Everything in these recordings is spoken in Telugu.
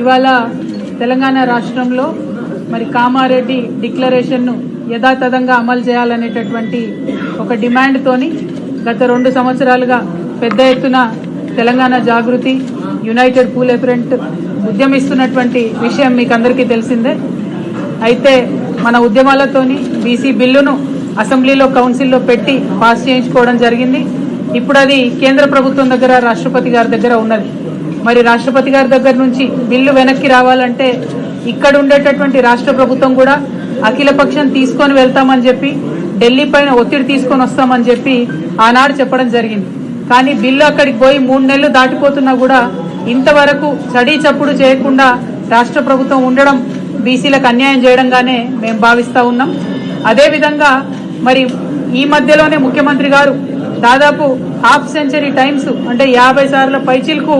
ఇవాళ తెలంగాణ రాష్ట్రంలో మరి కామారెడ్డి డిక్లరేషన్ను యథాతథంగా అమలు చేయాలనేటటువంటి ఒక డిమాండ్తోని గత 2 సంవత్సరాలుగా పెద్ద ఎత్తున తెలంగాణ జాగృతి యునైటెడ్ పూలే ఫ్రంట్ ఉద్యమిస్తున్నటువంటి విషయం మీకు అందరికీ తెలిసిందే. అయితే మన ఉద్యమాలతోని బీసీ బిల్లును అసెంబ్లీలో కౌన్సిల్లో పెట్టి పాస్ చేయించుకోవడం జరిగింది. ఇప్పుడు అది కేంద్ర ప్రభుత్వం దగ్గర రాష్ట్రపతి గారి దగ్గర ఉన్నది. మరి రాష్ట్రపతి గారి దగ్గర నుంచి బిల్లు వెనక్కి రావాలంటే ఇక్కడ ఉండేటటువంటి రాష్ట్ర ప్రభుత్వం కూడా అఖిలపక్షం తీసుకొని వెళ్తామని చెప్పి ఢిల్లీ పైన ఒత్తిడి తీసుకొని వస్తామని చెప్పి ఆనాడు చెప్పడం జరిగింది. కానీ బిల్లు అక్కడికి పోయి 3 నెలలు దాటిపోతున్నా కూడా ఇంతవరకు చడీ చప్పుడు చేయకుండా రాష్ట్ర ప్రభుత్వం ఉండడం బీసీలకు అన్యాయం చేయడంగానే మేము భావిస్తూ ఉన్నాం. అదేవిధంగా మరి ఈ మధ్యలోనే ముఖ్యమంత్రి గారు దాదాపు హాఫ్ సెంచరీ టైమ్స్ అంటే 50 సార్ల పైచిలకు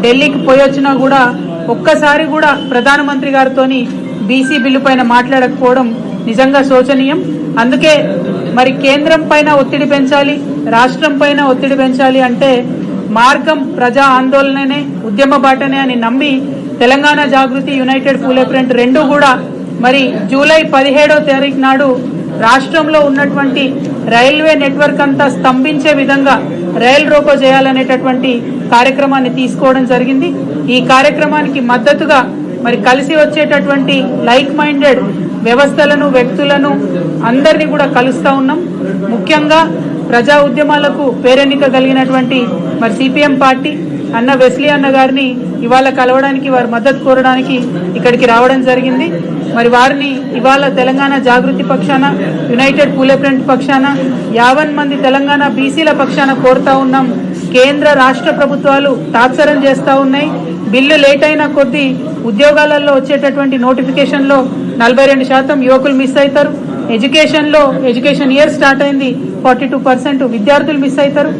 ఢిల్లీకి పోయి వచ్చినా కూడా ఒక్కసారి కూడా ప్రధానమంత్రి గారితోని బీసీ బిల్లు పైన మాట్లాడకపోవడం నిజంగా శోచనీయం. అందుకే మరి కేంద్రం పైన ఒత్తిడి పెంచాలి, రాష్ట్రం పైన ఒత్తిడి పెంచాలి అంటే మార్గం ప్రజా ఆందోళననే, ఉద్యమ బాటనే అని నమ్మి తెలంగాణ జాగృతి యునైటెడ్ పూలే ఫ్రంట్ రెండు కూడా మరి జూలై 17వ తారీఖు నాడు రాష్ట్రంలో ఉన్నటువంటి రైల్వే నెట్వర్క్ అంతా స్తంభించే విధంగా రైల్ రోకో చేయాలనేటటువంటి కార్యక్రమాన్ని తీసుకోవడం జరిగింది. ఈ కార్యక్రమానికి మద్దతుగా మరి కలిసి వచ్చేటటువంటి లైక్ మైండెడ్ వ్యవస్థలను, వ్యక్తులను అందరినీ కూడా కలుస్తూ ఉన్నాం. ముఖ్యంగా ప్రజా ఉద్యమాలకు పేరెన్నిక కలిగినటువంటి మరి సిపిఎం పార్టీ అన్న వెస్లీ అన్న గారిని ఇవాళ కలవడానికి, వారి మద్దతు కోరడానికి ఇక్కడికి రావడం జరిగింది. మరి వారిని ఇవాళ తెలంగాణ జాగృతి పక్షాన, యునైటెడ్ పూలే ఫ్రంట్ పక్షాన 50 మంది తెలంగాణ బీసీల పక్షాన కోరుతా ఉన్నాం. కేంద్ర రాష్ట్ర ప్రభుత్వాలు తాత్సరం చేస్తూ ఉన్నాయి. బిల్లు లేట్ అయిన కొద్దీ ఉద్యోగాలలో వచ్చేటటువంటి నోటిఫికేషన్లో 42% యువకులు మిస్ అవుతారు. ఎడ్యుకేషన్ ఇయర్ స్టార్ట్ అయింది, 42% విద్యార్థులు మిస్ అవుతారు.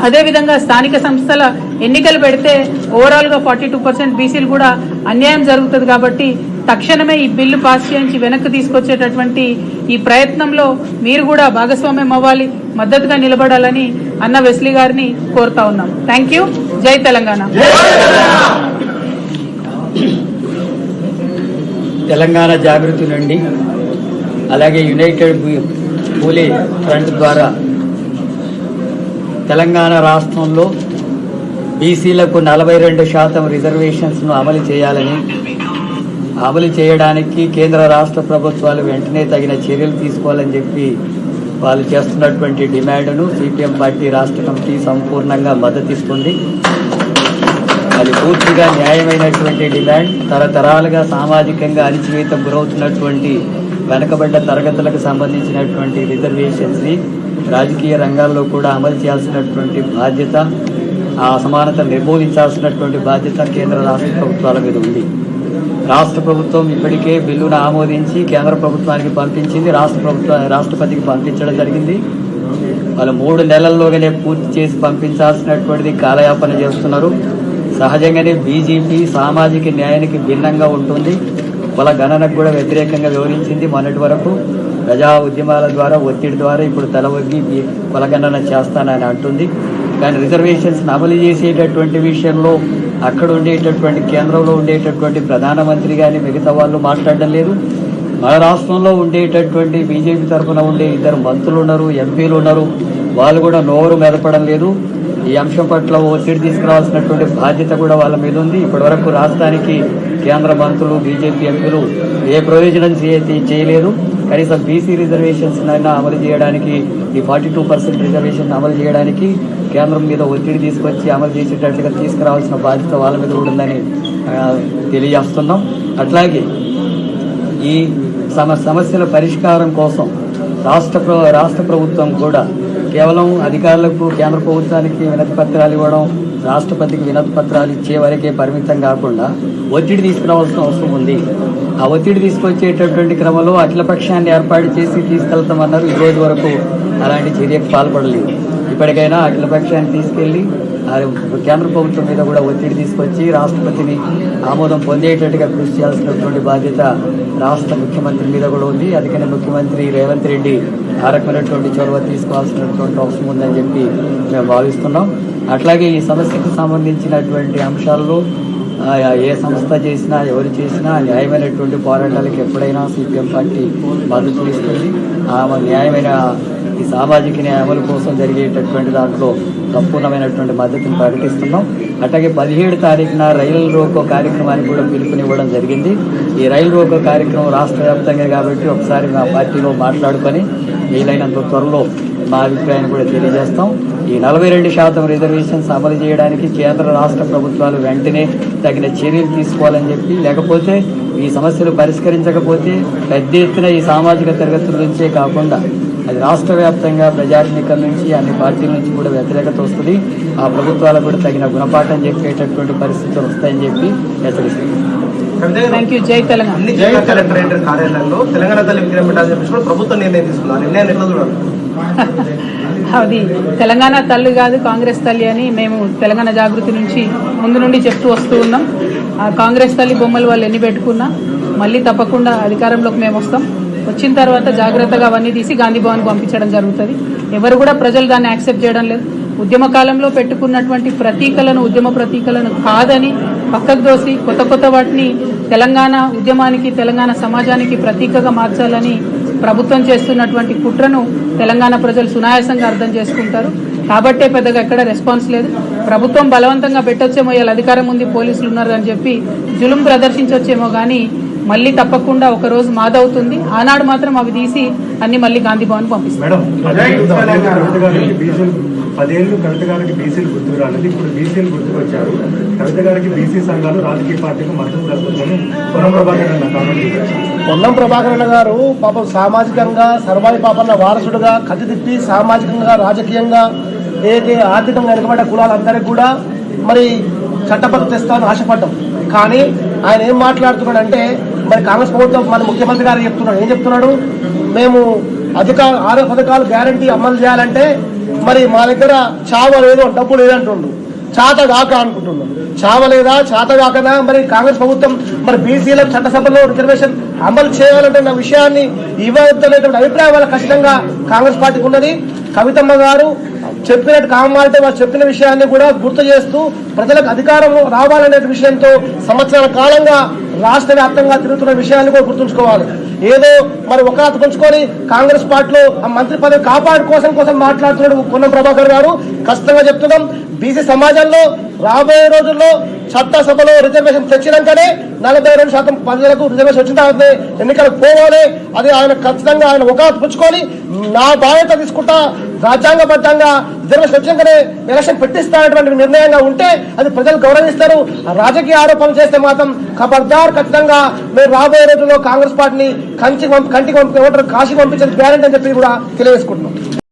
అదేవిధంగా స్థానిక సంస్థల ఎన్నికలు పెడితే ఓవరాల్గా 42% బీసీలు కూడా అన్యాయం జరుగుతుంది. కాబట్టి తక్షణమే ఈ బిల్లు పాస్ చేయించి వెనక్కి తీసుకొచ్చేటటువంటి ఈ ప్రయత్నంలో మీరు కూడా భాగస్వామ్యం అవ్వాలి, మద్దతుగా నిలబడాలని అన్న వెస్లీ గారిని కోరుతా ఉన్నాం. Thank you. జై తెలంగాణ. తెలంగాణ జాగృతి నుండి అలాగే యునైటెడ్ పూలే ఫ్రంట్ ద్వారా తెలంగాణ రాష్ట్రంలో బీసీలకు 42% రిజర్వేషన్స్ను అమలు చేయడానికి కేంద్ర రాష్ట్ర ప్రభుత్వాలు వెంటనే తగిన చర్యలు తీసుకోవాలని చెప్పి వాళ్ళు చేస్తున్నటువంటి డిమాండ్ను సిపిఎం పార్టీ రాష్ట్ర కమిటీ సంపూర్ణంగా మద్దతిస్తుంది. అది పూర్తిగా న్యాయమైనటువంటి డిమాండ్. తరతరాలుగా సామాజికంగా అణచివేతకు గురవుతున్నటువంటి వెనకబడ్డ తరగతులకు సంబంధించినటువంటి రిజర్వేషన్స్ని రాజకీయ రంగాల్లో కూడా అమలు చేయాల్సినటువంటి బాధ్యత, ఆ అసమానతను నిర్మూలించాల్సినటువంటి బాధ్యత కేంద్ర రాష్ట్ర ప్రభుత్వాల మీద ఉంది. రాష్ట్ర ప్రభుత్వం ఇప్పటికే బిల్లును ఆమోదించి కేంద్ర ప్రభుత్వానికి పంపించింది, రాష్ట్రపతికి పంపించడం జరిగింది. వాళ్ళు 3 నెలల్లోగానే పూర్తి చేసి పంపించాల్సినటువంటిది కాలయాపన చేస్తున్నారు. సహజంగానే బీజేపీ సామాజిక న్యాయానికి భిన్నంగా ఉంటుంది, కుల గణనకు కూడా వ్యతిరేకంగా వివరించింది. మొన్నటి వరకు ప్రజా ఉద్యమాల ద్వారా, ఒత్తిడి ద్వారా ఇప్పుడు తలవగ్గి కులగణన చేస్తానని అంటుంది. కానీ రిజర్వేషన్స్ అమలు చేసేటటువంటి విషయంలో అక్కడ ఉండేటటువంటి కేంద్రంలో ఉండేటటువంటి ప్రధానమంత్రి కానీ మిగతా వాళ్ళు మాట్లాడడం లేదు. మన రాష్ట్రంలో ఉండేటటువంటి బీజేపీ తరఫున ఉండే 2 మంత్రులు ఉన్నారు, ఎంపీలు ఉన్నారు, వాళ్ళు కూడా నోరు మెదపడం లేదు. ఈ అంశం పట్ల ఒత్తిడి తీసుకురావాల్సినటువంటి బాధ్యత కూడా వాళ్ళ మీద ఉంది. ఇప్పటివరకు రాష్ట్రానికి కేంద్ర మంత్రులు, బీజేపీ ఎంపీలు ఏ ప్రయోజనం చేయలేదు. కనీసం బీసీ రిజర్వేషన్స్ అయినా అమలు చేయడానికి, ఈ 42% రిజర్వేషన్ అమలు చేయడానికి కేంద్రం మీద ఒత్తిడి తీసుకొచ్చి అమలు చేసేటట్టుగా తీసుకురావాల్సిన బాధ్యత వాళ్ళ మీద కూడా ఉందని తెలియజేస్తున్నాం. అట్లాగే ఈ సమస్యల పరిష్కారం కోసం రాష్ట్ర ప్రభుత్వం కూడా కేవలం అధికారులకు, కేంద్ర ప్రభుత్వానికి వినతి పత్రాలు ఇవ్వడం, రాష్ట్రపతికి వినతి పత్రాలు ఇచ్చే వరకే పరిమితం కాకుండా ఒత్తిడి తీసుకురావాల్సిన అవసరం ఉంది. ఆ ఒత్తిడి తీసుకొచ్చేటటువంటి క్రమంలో అఖిలపక్షాన్ని ఏర్పాటు చేసి తీసుకెళ్తామన్నారు. ఈ రోజు వరకు అలాంటి చర్యకు పాల్పడలేదు. ఇప్పటికైనా అఖిలపక్షాన్ని తీసుకెళ్లి కేంద్ర ప్రభుత్వం మీద కూడా ఒత్తిడి తీసుకొచ్చి రాష్ట్రపతిని ఆమోదం పొందేటట్టుగా కృషి చేయాల్సినటువంటి బాధ్యత రాష్ట్ర ముఖ్యమంత్రి మీద కూడా ఉంది. అందుకని ముఖ్యమంత్రి రేవంత్ రెడ్డి ఆ రకమైనటువంటి చొరవ తీసుకోవాల్సినటువంటి అవసరం ఉందని చెప్పి మేము భావిస్తున్నాం. అట్లాగే ఈ సమస్యకు సంబంధించినటువంటి అంశాల్లో ఏ సంస్థ చేసినా ఎవరు చేసినా న్యాయమైనటువంటి పోరాటాలకు ఎప్పుడైనా సిపిఎం పార్టీ మద్దతు ఇస్తుంది. న్యాయమైన ఈ సామాజిక న్యాయ అమలు కోసం జరిగేటటువంటి దాంట్లో సంపూర్ణమైనటువంటి మద్దతును ప్రకటిస్తున్నాం. అట్లాగే 17 తారీఖున రైలు రోకో కార్యక్రమానికి కూడా పిలుపునివ్వడం జరిగింది. ఈ రైలు రోకో కార్యక్రమం రాష్ట్ర వ్యాప్తంగా కాబట్టి ఒకసారి మా పార్టీలో మాట్లాడుకొని వీలైనంత త్వరలో మా అభిప్రాయాన్ని కూడా తెలియజేస్తాం. ఈ 42% రిజర్వేషన్స్ అమలు చేయడానికి కేంద్ర రాష్ట్ర ప్రభుత్వాలు వెంటనే తగిన చర్యలు తీసుకోవాలని చెప్పి, లేకపోతే ఈ సమస్యలు పరిష్కరించకపోతే పెద్ద ఎత్తున ఈ సామాజిక తరగతుల నుంచే కాకుండా అది రాష్ట్ర వ్యాప్తంగా ప్రజానీకం నుంచి అన్ని పార్టీల నుంచి కూడా వ్యతిరేకత వస్తుంది. ఆ ప్రభుత్వాలకు కూడా తగిన గుణపాఠం చెప్పేటటువంటి పరిస్థితులు వస్తాయని చెప్పి హెచ్చరిస్తుంది. జై తెలంగాణ. అన్ని జిల్లా కలెక్టరేట్ కార్యాలయంలో తెలంగాణ తల్లి విగ్రహం పెట్టాలని చెప్పి ప్రభుత్వం నిర్ణయం తీసుకున్నారు. నిర్ణయాన్ని ఎట్లా చూడాలి? అది తెలంగాణ తల్లి కాదు, కాంగ్రెస్ తల్లి అని మేము తెలంగాణ జాగృతి నుంచి ముందు నుండి చెప్తూ వస్తూ ఉన్నాం. ఆ కాంగ్రెస్ తల్లి బొమ్మలు వాళ్ళు ఎన్ని పెట్టుకున్నా మళ్ళీ తప్పకుండా అధికారంలోకి మేము వస్తాం. వచ్చిన తర్వాత జాగ్రత్తగా అవన్నీ తీసి గాంధీ భవన్కి పంపించడం జరుగుతుంది. ఎవరు కూడా ప్రజలు దాన్ని యాక్సెప్ట్ చేయడం లేదు. ఉద్యమ కాలంలో పెట్టుకున్నటువంటి ప్రతీకలను, ఉద్యమ ప్రతీకలను కాదని పక్కకు దోసి కొత్త వాటిని తెలంగాణ ఉద్యమానికి, తెలంగాణ సమాజానికి ప్రతీకగా మార్చాలని ప్రభుత్వం చేస్తున్నటువంటి కుట్రను తెలంగాణ ప్రజలు సునాయాసంగా అర్థం చేసుకుంటారు. కాబట్టే పెద్దగా ఎక్కడ రెస్పాన్స్ లేదు. ప్రభుత్వం బలవంతంగా పెట్టొచ్చేమో, ఇలా అధికారం ఉంది, పోలీసులు ఉన్నారు అని చెప్పి జులుం ప్రదర్శించొచ్చేమో కానీ మళ్ళీ తప్పకుండా ఒక రోజు మాదవుతుంది. ఆనాడు మాత్రం అవి తీసి అన్ని మళ్ళీ గాంధీ భవన్ పంపిస్తారు. 10 ఏళ్ళు కవిత గారికి బీసీలు గుర్తుకు రాలేదు, ఇప్పుడు బీసీలు గుర్తుకొచ్చారు. కవిత గారికి బీసీ సంఘాలు రాజకీయ పార్టీకి మద్దతు తెలుపుతుందని పొన్నం ప్రభాకర్ అన్న గారు పాపం సామాజికంగా సర్వాయి పాపన్న వారసుడుగా కత్తి తిప్పి సామాజికంగా, రాజకీయంగా, ఏదైతే ఆర్థికంగా వెనుకబడ్డ కులాలందరికీ కూడా మరి చట్టబద్ధత తెస్తామని ఆశపడ్డాం. కానీ ఆయన ఏం మాట్లాడుతున్నాడు అంటే, మరి కాంగ్రెస్ ప్రభుత్వం మన ముఖ్యమంత్రి గారు చెప్తున్నాడు, ఏం చెప్తున్నాడు, మేము 6 పథకాలు గ్యారంటీ అమలు చేయాలంటే మరి మా దగ్గర చావ లేదు, డబ్బు లేదంటుండు. చాత కాక అనుకుంటున్నాం. చావ లేదా, చాత కాకనా మరి కాంగ్రెస్ ప్రభుత్వం మరి బీసీలకు చట్టసభలో రిజర్వేషన్ అమలు చేయాలంటే విషయాన్ని ఇవ్వద్దనేటువంటి అభిప్రాయం వల్ల ఖచ్చితంగా కాంగ్రెస్ పార్టీకి ఉన్నది. కవితమ్మ గారు చెప్పినట్టు కామాలంటే వాళ్ళు చెప్పిన విషయాన్ని కూడా గుర్తు చేస్తూ ప్రజలకు అధికారం రావాలనే విషయంతో సంవత్సరాల కాలంగా రాష్ట్ర వ్యాప్తంగా తిరుగుతున్న విషయాన్ని కూడా గుర్తుంచుకోవాలి. ఏదో మరి ఒక రాత పుంచుకొని కాంగ్రెస్ పార్టీలో ఆ మంత్రి పదవి కోసం మాట్లాడుతున్నాడు పొన్నం ప్రభాకర్ గారు. ఖచ్చితంగా చెప్తున్నాం, బీసీ సమాజంలో రాబోయే రోజుల్లో చట్టసభలో రిజర్వేషన్ తెచ్చినాకనే 42% ప్రజలకు రిజర్వేషన్ వచ్చిన తర్వాత ఎన్నికలకు పోవాలి. అది ఆయన ఖచ్చితంగా ఆయన ఒక పుచ్చుకొని నా బాధ్యత తీసుకుంటా రాజ్యాంగబద్ధంగా రిజర్వేషన్ వచ్చినాకనే ఎలక్షన్ పెట్టిస్తానటువంటి నిర్ణయంగా ఉంటే అది ప్రజలు గౌరవిస్తారు. రాజకీయ ఆరోపణలు చేస్తే మాత్రం ఖబర్దార్, ఖచ్చితంగా మేము రాబోయే రోజుల్లో కాంగ్రెస్ పార్టీని కంటికి కాశీకి పంపించేది గ్యారెంటీ అని చెప్పి కూడా తెలియజేసుకుంటున్నాం.